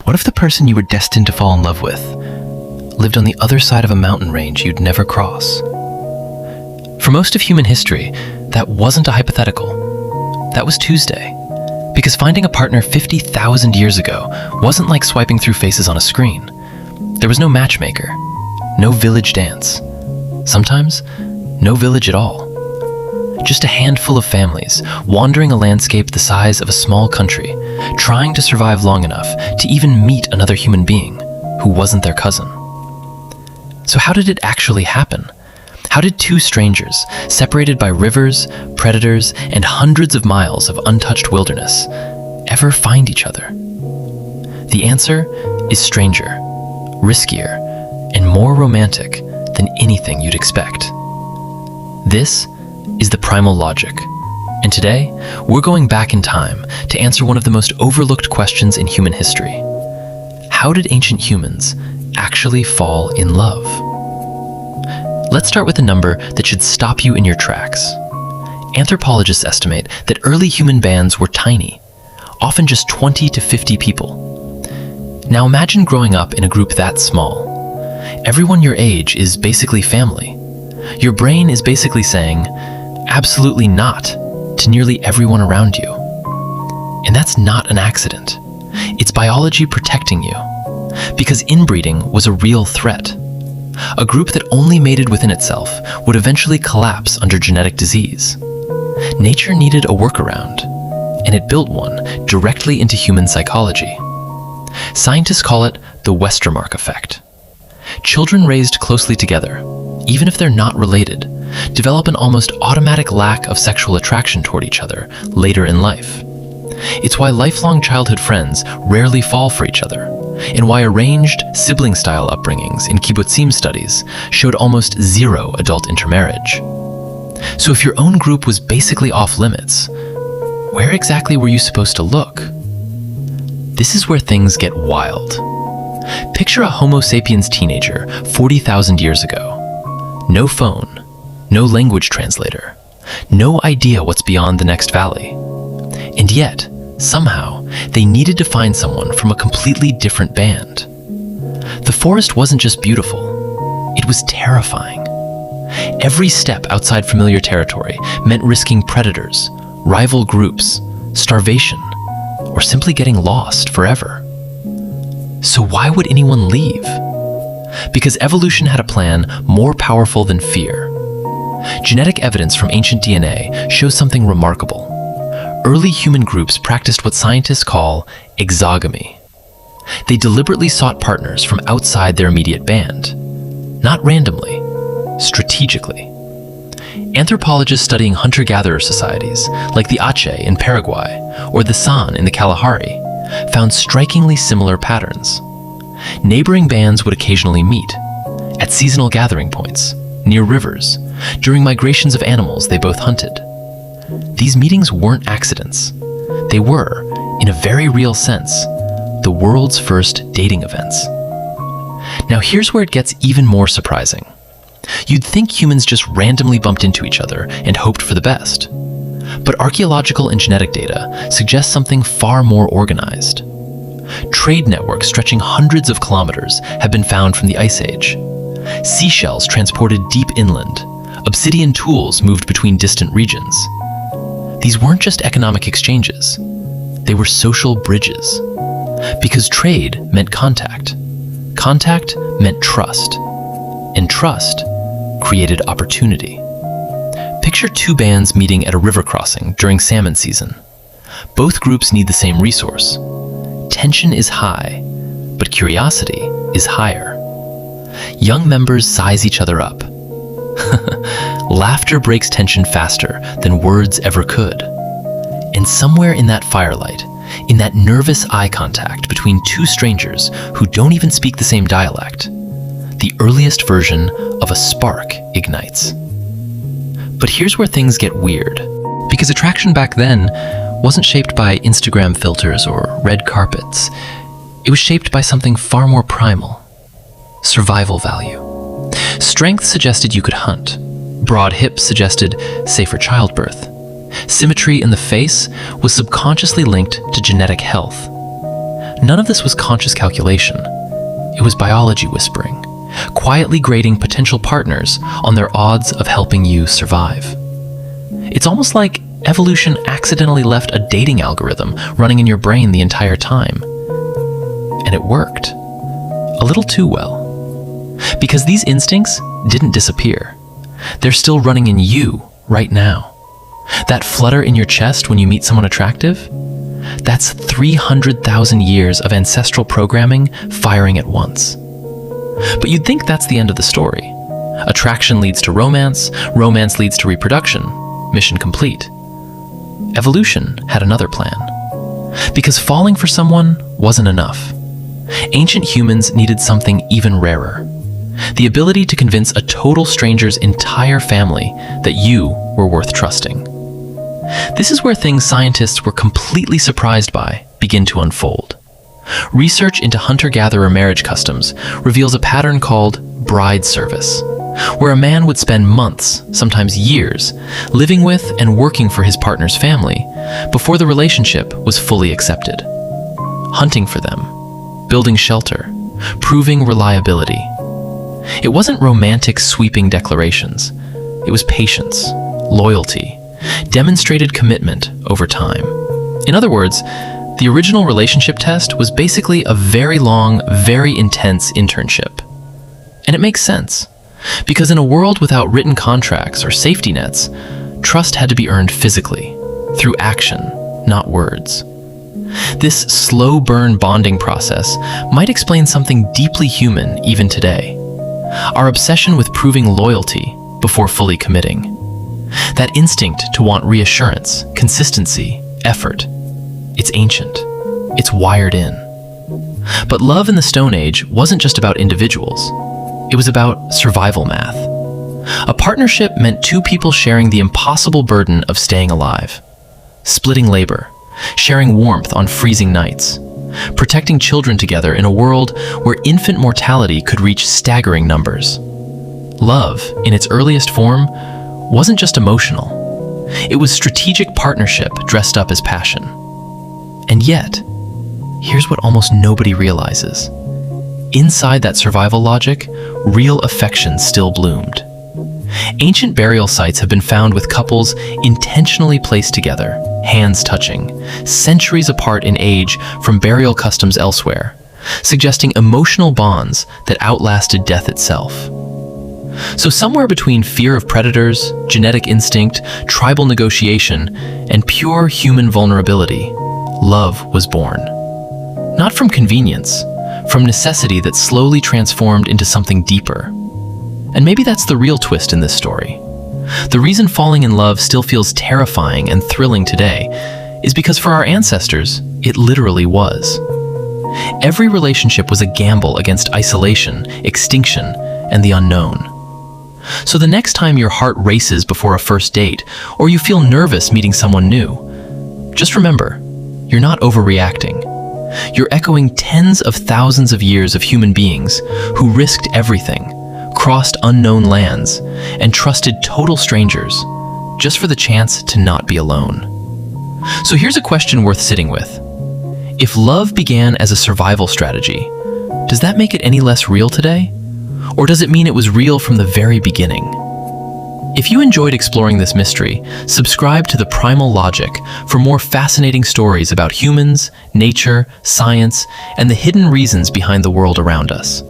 What if the person you were destined to fall in love with lived on the other side of a mountain range you'd never cross? For most of human history, that wasn't a hypothetical. That was Tuesday. Because finding a partner 50,000 years ago wasn't like swiping through faces on a screen. There was no matchmaker, no village dance. Sometimes, no village at all. Just a handful of families wandering a landscape the size of a small country, trying to survive long enough to even meet another human being who wasn't their cousin. So how did it actually happen? How did two strangers, separated by rivers, predators, and hundreds of miles of untouched wilderness, ever find each other? The answer is stranger, riskier, and more romantic than anything you'd expect. This is the Primal Logic, and today we're going back in time to answer one of the most overlooked questions in human history. How did ancient humans actually fall in love? Let's start with a number that should stop you in your tracks. Anthropologists estimate that early human bands were tiny, often just 20 to 50 people. Now imagine growing up in a group that small. Everyone your age is basically family. Your brain is basically saying, absolutely not, to nearly everyone around you. And that's not an accident. It's biology protecting you. Because inbreeding was a real threat. A group that only mated within itself would eventually collapse under genetic disease. Nature needed a workaround, and it built one directly into human psychology. Scientists call it the Westermarck effect. Children raised closely together, even if they're not related, develop an almost automatic lack of sexual attraction toward each other later in life. It's why lifelong childhood friends rarely fall for each other, and why arranged, sibling-style upbringings in kibbutzim studies showed almost zero adult intermarriage. So if your own group was basically off-limits, where exactly were you supposed to look? This is where things get wild. Picture a Homo sapiens teenager 40,000 years ago. No phone, no language translator, no idea what's beyond the next valley. And yet, somehow, they needed to find someone from a completely different band. The forest wasn't just beautiful, it was terrifying. Every step outside familiar territory meant risking predators, rival groups, starvation, or simply getting lost forever. So why would anyone leave? Because evolution had a plan more powerful than fear. Genetic evidence from ancient DNA shows something remarkable. Early human groups practiced what scientists call exogamy. They deliberately sought partners from outside their immediate band, not randomly, strategically. Anthropologists studying hunter-gatherer societies, like the Ache in Paraguay or the San in the Kalahari, found strikingly similar patterns. Neighboring bands would occasionally meet, at seasonal gathering points, near rivers, during migrations of animals they both hunted. These meetings weren't accidents. They were, in a very real sense, the world's first dating events. Now here's where it gets even more surprising. You'd think humans just randomly bumped into each other and hoped for the best. But archaeological and genetic data suggest something far more organized. Trade networks stretching hundreds of kilometers have been found from the Ice Age. Seashells transported deep inland. Obsidian tools moved between distant regions. These weren't just economic exchanges. They were social bridges. Because trade meant contact. Contact meant trust. And trust created opportunity. Picture two bands meeting at a river crossing during salmon season. Both groups need the same resource. Tension is high, but curiosity is higher. Young members size each other up. Laughter breaks tension faster than words ever could. And somewhere in that firelight, in that nervous eye contact between two strangers who don't even speak the same dialect, the earliest version of a spark ignites. But here's where things get weird. Because attraction back then wasn't shaped by Instagram filters or red carpets. It was shaped by something far more primal. Survival value. Strength suggested you could hunt. Broad hips suggested safer childbirth. Symmetry in the face was subconsciously linked to genetic health. None of this was conscious calculation. It was biology whispering, quietly grading potential partners on their odds of helping you survive. It's almost like evolution accidentally left a dating algorithm running in your brain the entire time. And it worked. A little too well. Because these instincts didn't disappear. They're still running in you right now. That flutter in your chest when you meet someone attractive? That's 300,000 years of ancestral programming firing at once. But you'd think that's the end of the story. Attraction leads to romance, romance leads to reproduction. Mission complete. Evolution had another plan. Because falling for someone wasn't enough. Ancient humans needed something even rarer. The ability to convince a total stranger's entire family that you were worth trusting. This is where things scientists were completely surprised by begin to unfold. Research into hunter-gatherer marriage customs reveals a pattern called bride service, where a man would spend months, sometimes years, living with and working for his partner's family before the relationship was fully accepted. Hunting for them, building shelter, proving reliability. It wasn't romantic sweeping declarations. It was patience, loyalty, demonstrated commitment over time. In other words, the original relationship test was basically a very long, very intense internship. And it makes sense, because in a world without written contracts or safety nets, trust had to be earned physically, through action, not words. This slow burn bonding process might explain something deeply human even today. Our obsession with proving loyalty before fully committing. That instinct to want reassurance, consistency, effort. It's ancient. It's wired in. But love in the Stone Age wasn't just about individuals. It was about survival math. A partnership meant two people sharing the impossible burden of staying alive. Splitting labor, sharing warmth on freezing nights, protecting children together in a world where infant mortality could reach staggering numbers. Love, in its earliest form, wasn't just emotional. It was strategic partnership dressed up as passion. And yet, here's what almost nobody realizes. Inside that survival logic, real affection still bloomed. Ancient burial sites have been found with couples intentionally placed together, hands touching, centuries apart in age from burial customs elsewhere, suggesting emotional bonds that outlasted death itself. So somewhere between fear of predators, genetic instinct, tribal negotiation, and pure human vulnerability, love was born. Not from convenience, from necessity that slowly transformed into something deeper. And maybe that's the real twist in this story. The reason falling in love still feels terrifying and thrilling today is because for our ancestors, it literally was. Every relationship was a gamble against isolation, extinction, and the unknown. So the next time your heart races before a first date, or you feel nervous meeting someone new, just remember, you're not overreacting. You're echoing tens of thousands of years of human beings who risked everything, crossed unknown lands, and trusted total strangers just for the chance to not be alone. So here's a question worth sitting with. If love began as a survival strategy, does that make it any less real today? Or does it mean it was real from the very beginning? If you enjoyed exploring this mystery, subscribe to the Primal Logic for more fascinating stories about humans, nature, science, and the hidden reasons behind the world around us.